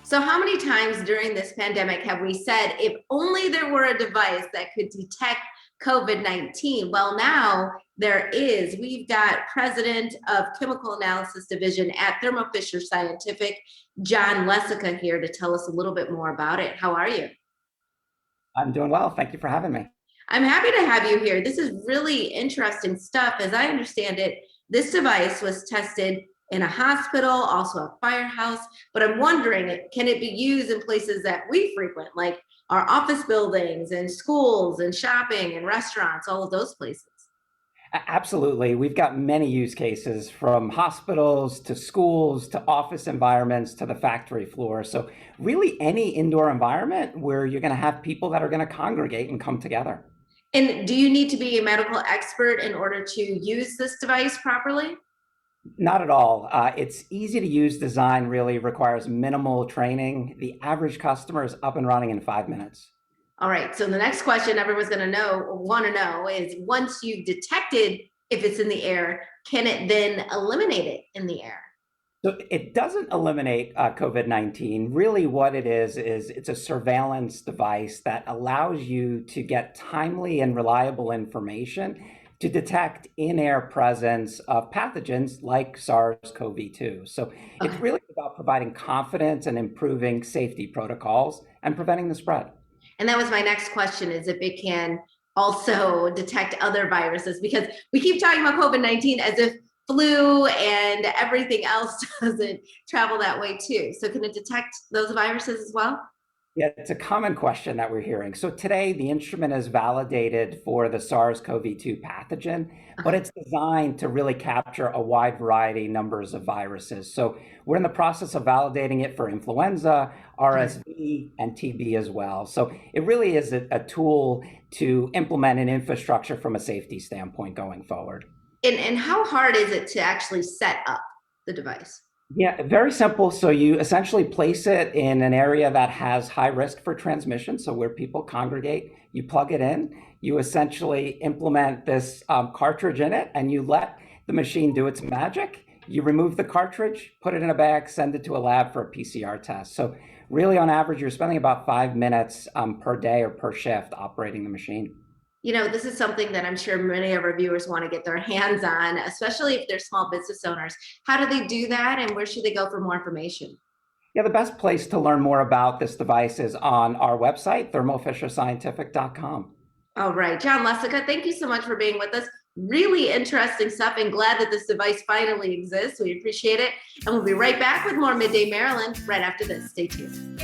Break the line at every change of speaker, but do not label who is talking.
So, how many times during this pandemic have we said, if only there were a device that could detect COVID 19? Well, now there is. We've got President of Chemical Analysis Division at ThermoFisher Scientific, John Lesica, here to tell us a little bit more about it. How are you?
I'm doing well. Thank you for having me.
I'm happy to have you here. This is really interesting stuff. As I understand it, this device was tested in a hospital, also a firehouse, but I'm wondering, can it be used in places that we frequent, like our office buildings and schools and shopping and restaurants, all of those places?
Absolutely. We've got many use cases from hospitals to schools to office environments to the factory floor. So, really, any indoor environment where you're going to have people that are going to congregate and come together.
And do you need to be a medical expert in order to use this device properly?
Not at all. It's easy to use design, really requires minimal training. The average customer is up and running in 5 minutes.
All right. So the next question everyone's going to know or want to know is, once you've detected if it's in the air, can it then eliminate it in the air?
So it doesn't eliminate COVID-19. Really, what it is it's a surveillance device that allows you to get timely and reliable information to detect in-air presence of pathogens like SARS-CoV-2. So it's
Okay.
really about providing confidence and improving safety protocols and preventing the spread.
And that was my next question, is if it can also detect other viruses, because we keep talking about COVID 19 as if flu and everything else doesn't travel that way too. So, can it detect those viruses as well?
Yeah, it's a common question that we're hearing. So today, the instrument is validated for the SARS-CoV-2 pathogen, but
Okay.
it's designed to really capture a wide variety numbers of viruses. So we're in the process of validating it for influenza,
Okay.
RSV, and TB as well. So it really is a tool to implement an infrastructure from a safety standpoint going forward.
And how hard is it to actually set up the device?
Yeah, very simple. So you essentially place it in an area that has high risk for transmission. So where people congregate, you plug it in, you essentially implement this cartridge in it, and you let the machine do its magic. You remove the cartridge, put it in a bag, send it to a lab for a PCR test. So really, on average, you're spending about 5 minutes per day or per shift operating the machine.
This is something that I'm sure many of our viewers want to get their hands on, especially if they're small business owners. How do they do that, and where should they go for more information?
Yeah, the best place to learn more about this device is on our website, thermofisherscientific.com.
All right, John Lessica, thank you so much for being with us. Really interesting stuff, and glad that this device finally exists. We appreciate it. And we'll be right back with more Midday Maryland right after this. Stay tuned.